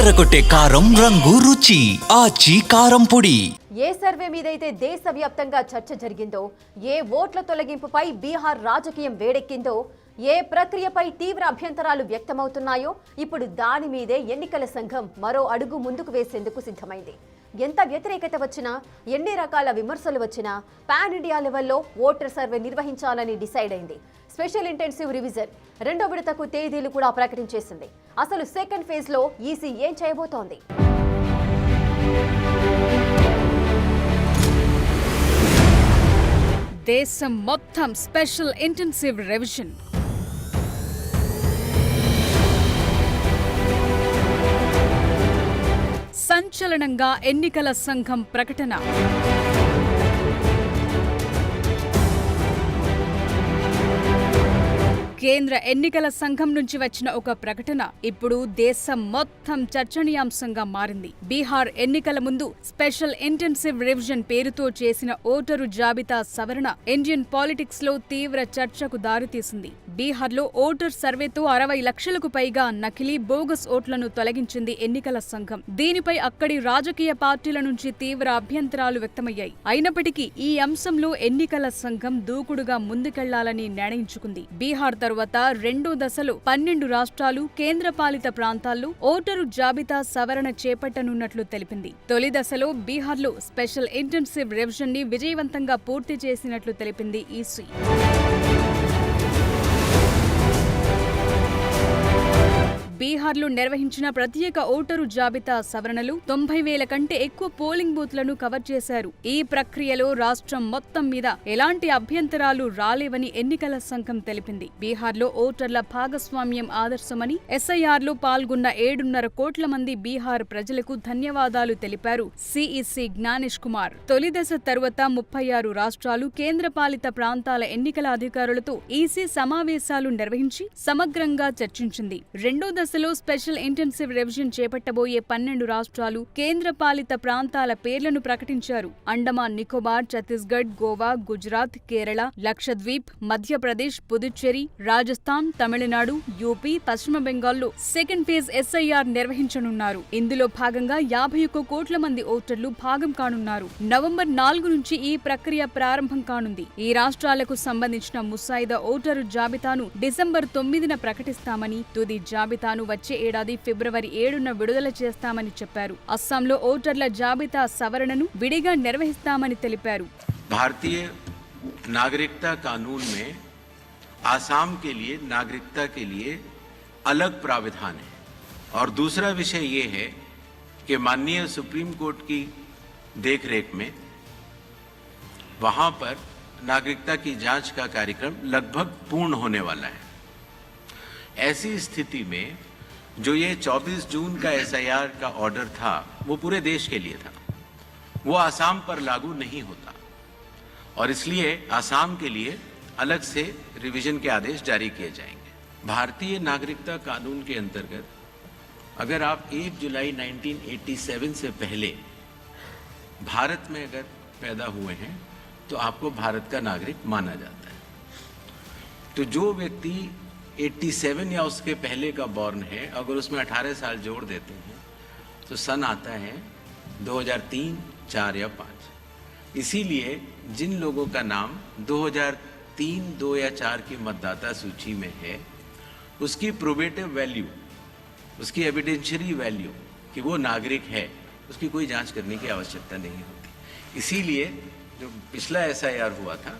అదరగొట్టే కారం రంగు రుచి ఆచి కారం పొడి. ఏ సర్వే మీదైతే దేశవ్యాప్తంగా చర్చ జరిగిందో, ఏ ఓట్ల తొలగింపుపై బీహార్ రాజకీయం వేడెక్కిందో, ఏ ప్రక్రియపై తీవ్ర అభ్యంతరాలు వ్యక్తమవుతున్నాయో, ఇప్పుడు దాని మీదే ఎన్నికల సంఘం మరో అడుగు ముందుకు వేసేందుకు సిద్ధమైంది. ఎంత వ్యతిరేకత వచ్చినా, ఎన్ని రకాల విమర్శలు వచ్చినా పాన్ ఇండియా లెవెల్లో ఓటర్ సర్వే నిర్వహించాలని డిసైడ్ అయింది. స్పెషల్ ఇంటెన్సివ్ రివిజన్ రెండో విడతకు తేదీలు కూడా ప్రకటించేసింది. అసలు సెకండ్ ఫేజ్ లో ఈసీ ఏం చేయబోతోంది? దేశం మొత్తం స్పెషల్ ఇంటెన్సివ్ రివిజన్. సంచలనంగా ఎన్నికల సంఘం ప్రకటన. కేంద్ర ఎన్నికల సంఘం నుంచి వచ్చిన ఒక ప్రకటన ఇప్పుడు దేశం మొత్తం చర్చనీయాంశంగా మారింది. బీహార్ ఎన్నికల ముందు స్పెషల్ ఇంటెన్సివ్ రివిజన్ పేరుతో చేసిన ఓటరు జాబితా సవరణ ఇండియన్ పాలిటిక్స్ లో తీవ్ర చర్చకు దారితీసింది. బీహార్లో ఓటర్ సర్వేతో 60 లక్షలకు పైగా నకిలీ బోగస్ ఓట్లను తొలగించింది ఎన్నికల సంఘం. దీనిపై అక్కడి రాజకీయ పార్టీల నుంచి తీవ్ర అభ్యంతరాలు వ్యక్తమయ్యాయి. అయినప్పటికీ ఈ అంశంలో ఎన్నికల సంఘం దూకుడుగా ముందుకెళ్లాలని నిర్ణయించుకుంది. బీహార్ తరువాత రెండో దశలో 12 రాష్ట్రాలు, కేంద్రపాలిత ప్రాంతాల్లో ఓటరు జాబితా సవరణ చేపట్టనున్నట్లు తెలిపింది. తొలి దశలో బీహార్లో స్పెషల్ ఇంటెన్సివ్ రివిజన్ ని విజయవంతంగా పూర్తి చేసినట్లు తెలిపింది ఈసీ. బీహార్లో నిర్వహించిన ప్రత్యేక ఓటరు జాబితా సవరణలు 90,000 కంటే ఎక్కువ పోలింగ్ బూత్లను కవర్ చేశారు. ఈ ప్రక్రియలో రాష్ట్రం మొత్తం మీద ఎలాంటి అభ్యంతరాలు రాలేవని ఎన్నికల సంఘం తెలిపింది. బీహార్లో ఓటర్ల భాగస్వామ్యం ఆదర్శమని, ఎస్ఐఆర్లో పాల్గొన్న 7.5 కోట్ల మంది బీహార్ ప్రజలకు ధన్యవాదాలు తెలిపారు సిఈసి జ్ఞానేష్ కుమార్. తొలి దశ తరువాత 36 రాష్ట్రాలు, కేంద్రపాలిత ప్రాంతాల ఎన్నికల అధికారులతో ఈసీ సమావేశాలు నిర్వహించి సమగ్రంగా చర్చించింది. రెండో దశలో స్పెషల్ ఇంటెన్సివ్ రివిజన్ చేపట్టబోయే 12 రాష్ట్రాలు, కేంద్రపాలిత ప్రాంతాల పేర్లను ప్రకటించారు. అండమాన్ నికోబార్, ఛత్తీస్గఢ్, గోవా, గుజరాత్, కేరళ, లక్షద్వీప్, మధ్యప్రదేశ్, పుదుచ్చేరి, రాజస్థాన్, తమిళనాడు, యూపీ, పశ్చిమ బెంగాల్లో సెకండ్ ఫేజ్ ఎస్ఐఆర్ నిర్వహించనున్నారు. ఇందులో భాగంగా 51 కోట్ల మంది ఓటర్లు భాగం కానున్నారు. నవంబర్ 4 నుంచి ఈ ప్రక్రియ ప్రారంభం కానుంది. ఈ రాష్ట్రాలకు సంబంధించిన ముసాయిదా ఓటరు జాబితాను డిసెంబర్ 9న ప్రకటిస్తామని, తుది జాబితాను వచ్చే ఏడాది ఫిబ్రవరి 7న విడుదల చేస్తామని చెప్పారు. అస్సాంలో ఓటర్ల జాబితా సవరణను విడిగా నిర్వహిస్తామని తెలిపారు. भारतीय नागरिकता कानून में आसाम के लिए नागरिकता के लिए अलग प्राविधान है और दूसरा विषय ये है कि माननीय सुप्रीम कोर्ट की देखरेख में वहां पर नागरिकता की जांच का कार्यक्रम लगभग पूर्ण होने वाला है. ऐसी स्थिति में जो ये 24 जून का एसआईआर का ऑर्डर था वो पूरे देश के लिए था, वो आसाम पर लागू नहीं होता और इसलिए आसाम के लिए अलग से रिवीजन के आदेश जारी किए जाएंगे. भारतीय नागरिकता कानून के अंतर्गत अगर आप 1 जुलाई 1987 से पहले भारत में अगर पैदा हुए हैं तो आपको भारत का नागरिक माना जाता है. तो जो व्यक्ति 87 या उसके पहले का बॉर्न है, अगर उसमें 18 साल जोड़ देते हैं तो सन आता है 2003, 4 या 5. इसीलिए जिन लोगों का नाम 2003, 2 या 4 की मतदाता सूची में है, उसकी प्रोबेटिव वैल्यू, उसकी एविडेंशियरी वैल्यू कि वो नागरिक है, उसकी कोई जांच करने की आवश्यकता नहीं होती. इसीलिए जो पिछला एसआईआर हुआ था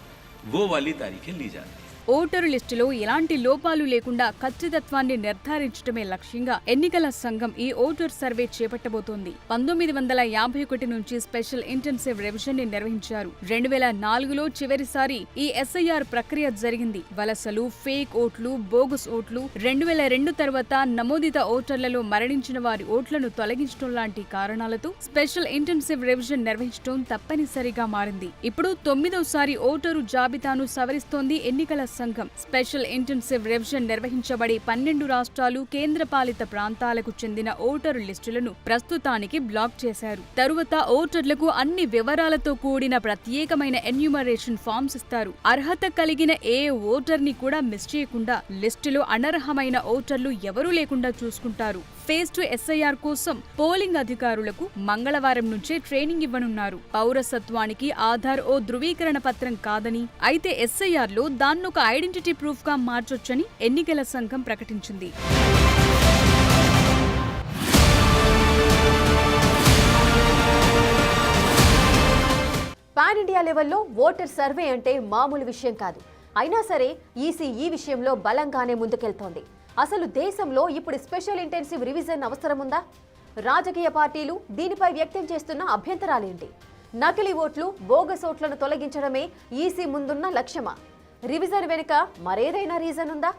वो वाली तारीखें ली जाती हैं. ఓటరు లిస్టులో ఎలాంటి లోపాలు లేకుండా ఖచ్చితత్వాన్ని నిర్ధారించడమే లక్ష్యంగా ఎన్నికల సంఘం ఈ ఓటర్ సర్వే చేపట్టబోతోంది. 1951 నుంచి స్పెషల్ ఇంటెన్సివ్ రివిజన్ ని నిర్వహించారు. 2004లో చివరిసారి ఈ ఎస్ఐఆర్ ప్రక్రియ జరిగింది. వలసలు, ఫేక్ ఓట్లు, బోగస్ ఓట్లు, 2002 తర్వాత నమోదిత ఓటర్లలో మరణించిన వారి ఓట్లను తొలగించడం లాంటి కారణాలతో స్పెషల్ ఇంటెన్సివ్ రివిజన్ నిర్వహించడం తప్పనిసరిగా మారింది. ఇప్పుడు 9వ సారి ఓటరు జాబితాను సవరిస్తోంది ఎన్నికల సంఘం స్పెషల్ ఇంటెన్సివ్ రివిజన్ నిర్వహించబడి 12 రాష్ట్రాలు కేంద్రపాలిత ప్రాంతాలకు చెందిన ఓటరు లిస్టులను ప్రస్తుతానికి బ్లాక్ చేశారు. తరువాత ఓటర్లకు అన్ని వివరాలతో కూడిన ప్రత్యేకమైన ఎన్యూమరేషన్ ఫామ్స్ ఇస్తారు. అర్హత కలిగిన ఏ ఓటర్ని కూడా మిస్ చేయకుండా లిస్టులో అనర్హమైన ఓటర్లు ఎవరూ లేకుండా చూసుకుంటారు. ఫేజ్ 2 ఎస్ఐఆర్ కోసం పోలింగ్ అధికారులకు మంగళవారం నుంచే ట్రైనింగ్ ఇవ్వనున్నారు. పౌరసత్వానికి ఆధార్ ఓ ధృవీకరణ పత్రం కాదని, అయితే ఎస్ఐఆర్ లో దాన్నొక ఐడెంటిటీ ప్రూఫ్ గా మార్చొచ్చని ఎన్నికల సంఘం ప్రకటించింది. పాన్ ఇండియా లెవెల్లో ఓటర్ సర్వే అంటే మామూలు విషయం కాదు. అయినా సరే ఈసీ ఈ విషయంలో బలంగానే ముందుకెళ్తోంది. అసలు దేశంలో ఇప్పుడు స్పెషల్ ఇంటెన్సివ్ రివిజన్ అవసరముందా? రాజకీయ పార్టీలు దీనిపై వ్యక్తం చేస్తున్న అభ్యంతరాలేంటి? నకిలీ ఓట్లు, బోగస్ ఓట్లను తొలగించడమే ఈసీ ముందున్న లక్ష్యమా? రివిజన్ వెనుక మరేదైనా రీజన్ ఉందా?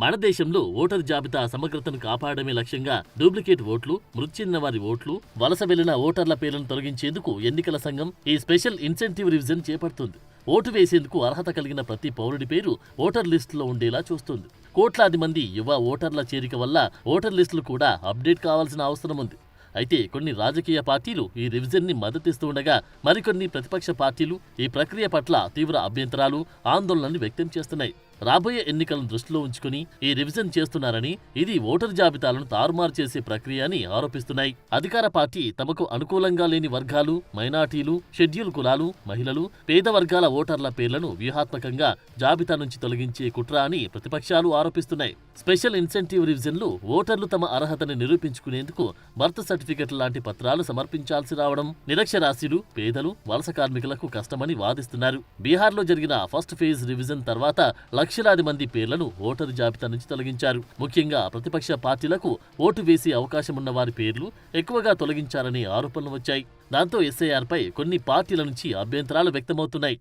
మన దేశంలో ఓటర్ జాబితా సమగ్రతను కాపాడమే లక్ష్యంగా డూప్లికేట్ ఓట్లు, మృతి చెందిన వారి ఓట్లు, వలస వెళ్లిన ఓటర్ల పేర్లను తొలగించేందుకు ఎన్నికల సంఘం ఈ స్పెషల్ ఇన్సెంటివ్ రివిజన్ చేపడుతుంది. ఓటు వేసేందుకు అర్హత కలిగిన ప్రతి పౌరుడి పేరు ఓటర్ లిస్టులో ఉండేలా చూస్తుంది. కోట్లాది మంది యువ ఓటర్ల చేరిక వల్ల ఓటర్ లిస్టులు కూడా అప్డేట్ కావాల్సిన అవసరం ఉంది. అయితే కొన్ని రాజకీయ పార్టీలు ఈ రివిజన్ ని మద్దతిస్తూ ఉండగా మరికొన్ని ప్రతిపక్ష పార్టీలు ఈ ప్రక్రియ పట్ల తీవ్ర అభ్యంతరాలు, ఆందోళనలు వ్యక్తం చేస్తున్నాయి. రాబోయే ఎన్నికలను దృష్టిలో ఉంచుకుని ఈ రివిజన్ చేస్తున్నారని, ఇది ఓటర్ జాబితాలను తారుమారు చేసే ప్రక్రియ అని ఆరోపిస్తున్నాయి. అధికార పార్టీ తమకు అనుకూలంగా లేని వర్గాలు, మైనార్టీలు, షెడ్యూల్ కులాలు, మహిళలు, పేద వర్గాల ఓటర్ల పేర్లను వ్యూహాత్మకంగా జాబితా నుంచి తొలగించే కుట్ర అని ప్రతిపక్షాలు ఆరోపిస్తున్నాయి. స్పెషల్ ఇన్సెంటివ్ రివిజన్లు ఓటర్లు తమ అర్హతని నిరూపించుకునేందుకు బర్త్ సర్టిఫికెట్ లాంటి పత్రాలు సమర్పించాల్సి రావడం నిరక్షరాస్యులు, పేదలు, వలస కార్మికులకు కష్టమని వాదిస్తున్నారు. బీహార్లో జరిగిన ఫస్ట్ ఫేజ్ రివిజన్ తర్వాత లక్షలాది మంది పేర్లను ఓటరు జాబితా నుంచి తొలగించారు. ముఖ్యంగా ప్రతిపక్ష పార్టీలకు ఓటు వేసే అవకాశం ఉన్న వారి పేర్లు ఎక్కువగా తొలగించారనే ఆరోపణలు వచ్చాయి. దాంతో ఎస్ఐఆర్ పై కొన్ని పార్టీల నుంచి అభ్యంతరాలు వ్యక్తమవుతున్నాయి.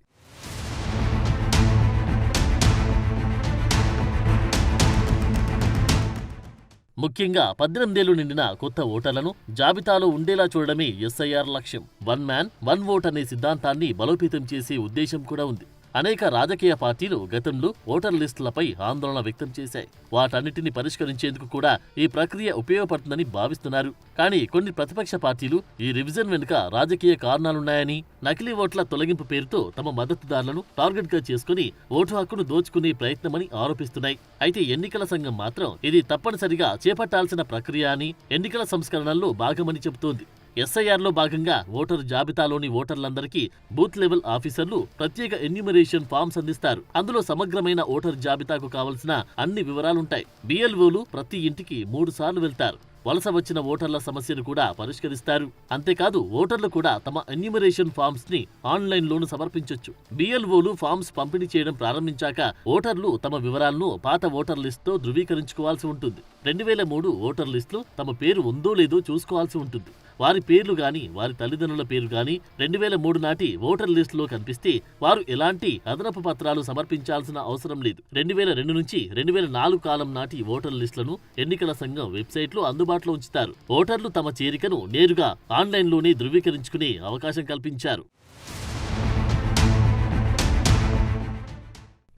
ముఖ్యంగా 18 ఏళ్లు నిండిన కొత్త ఓటర్లను జాబితాలో ఉండేలా చూడడమే ఎస్ఐఆర్ లక్ష్యం. వన్ మ్యాన్ వన్ ఓట్ అనే సిద్ధాంతాన్ని బలోపేతం చేసే ఉద్దేశం కూడా ఉంది. అనేక రాజకీయ పార్టీలు గతంలో ఓటర్ లిస్టులపై ఆందోళన వ్యక్తం చేశాయి. వాటన్నిటిని పరిష్కరించేందుకు కూడా ఈ ప్రక్రియ ఉపయోగపడుతుందని భావిస్తున్నారు. కానీ కొన్ని ప్రతిపక్ష పార్టీలు ఈ రివిజన్ వెనుక రాజకీయ కారణాలున్నాయని, నకిలీ ఓట్ల తొలగింపు పేరుతో తమ మద్దతుదారులను టార్గెట్ గా చేసుకుని ఓటు హక్కును దోచుకునే ప్రయత్నమని ఆరోపిస్తున్నాయి. అయితే ఎన్నికల సంఘం మాత్రం ఇది తప్పనిసరిగా చేపట్టాల్సిన ప్రక్రియ అని, ఎన్నికల సంస్కరణల్లో భాగమని చెబుతోంది. ఎస్ఐఆర్లో భాగంగా ఓటరు జాబితాలోని ఓటర్లందరికీ బూత్ లెవెల్ ఆఫీసర్లు ప్రత్యేక ఎన్యూమరేషన్ ఫామ్స్ అందిస్తారు. అందులో సమగ్రమైన ఓటర్ జాబితాకు కావలసిన అన్ని వివరాలుంటాయి. బిఎల్ఓలు ప్రతి ఇంటికి 3 సార్లు వెళ్తారు. వలస వచ్చిన ఓటర్ల సమస్యను కూడా పరిష్కరిస్తారు. అంతేకాదు ఓటర్లు కూడా తమ ఎన్యూమరేషన్ ఫామ్స్ ని ఆన్లైన్లోనూ సమర్పించొచ్చు. బిఎల్ఓలు ఫామ్స్ పంపిణీ చేయడం ప్రారంభించాక ఓటర్లు తమ వివరాలను పాత ఓటర్ లిస్టుతో ధృవీకరించుకోవాల్సి ఉంటుంది. 2003 ఓటర్ లిస్టులో తమ పేరు ఉందో లేదో చూసుకోవాల్సి ఉంటుంది. వారి పేర్లు గాని, వారి తల్లిదండ్రుల పేరు గాని 2003 నాటి ఓటర్ లిస్టులో కనిపిస్తే వారు ఎలాంటి అదనపు పత్రాలు సమర్పించాల్సిన అవసరం లేదు. 2002 నుంచి 2004 కాలం నాటి ఓటర్ లిస్టులను ఎన్నికల సంఘం వెబ్సైట్లో అందుబాటులో ఉంచుతారు. ఓటర్లు తమ చేరికను నేరుగా ఆన్లైన్లోనే ధృవీకరించుకునే అవకాశం కల్పించారు.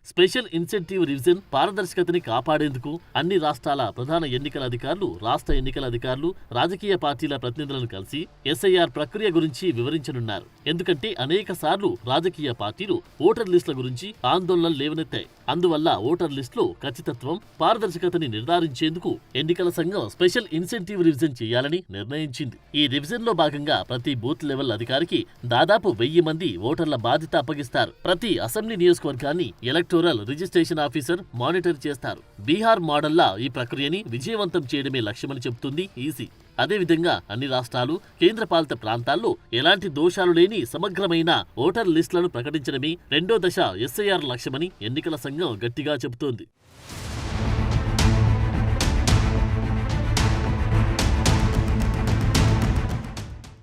స్పెషల్ ఇన్సెంటివ్ రివిజన్ పారదర్శకతని కాపాడేందుకు అన్ని రాష్ట్రాల ప్రధాన ఎన్నికల అధికారులు, రాష్ట్ర ఎన్నికల అధికారులు, రాజకీయ పార్టీల ప్రతినిధులను కలిసి ఎస్ఐఆర్ ప్రక్రియ గురించి వివరించనున్నారు. ఎందుకంటే అనేక సార్లు రాజకీయ పార్టీలు ఓటర్ లిస్టుల గురించి ఆందోళనలు లేవనెత్తాయి. అందువల్ల ఓటర్ లిస్టులో ఖచ్చితత్వం, పారదర్శకతని నిర్ధారించేందుకు ఎన్నికల సంఘం స్పెషల్ ఇన్సెంటివ్ రివిజన్ చేయాలని నిర్ణయించింది. ఈ రివిజన్ లో భాగంగా ప్రతి బూత్ లెవెల్ అధికారికి దాదాపు 1000 మంది ఓటర్ల బాధ్యత అప్పగిస్తారు. ప్రతి అసెంబ్లీ నియోజకవర్గాన్ని ఎలక్టోరల్ రిజిస్ట్రేషన్ ఆఫీసర్ మానిటర్ చేస్తారు. బీహార్ మోడల్లా ఈ ప్రక్రియని విజయవంతం చేయడమే లక్ష్యమని చెబుతుంది ఈసీ. అదేవిధంగా అన్ని రాష్ట్రాలు, కేంద్రపాలిత ప్రాంతాల్లో ఎలాంటి దోషాలు లేని సమగ్రమైన ఓటర్ లిస్టులను ప్రకటించడమే 2వ దశ ఎస్ఐఆర్ లక్ష్యమని ఎన్నికల సంఘం గట్టిగా చెబుతోంది.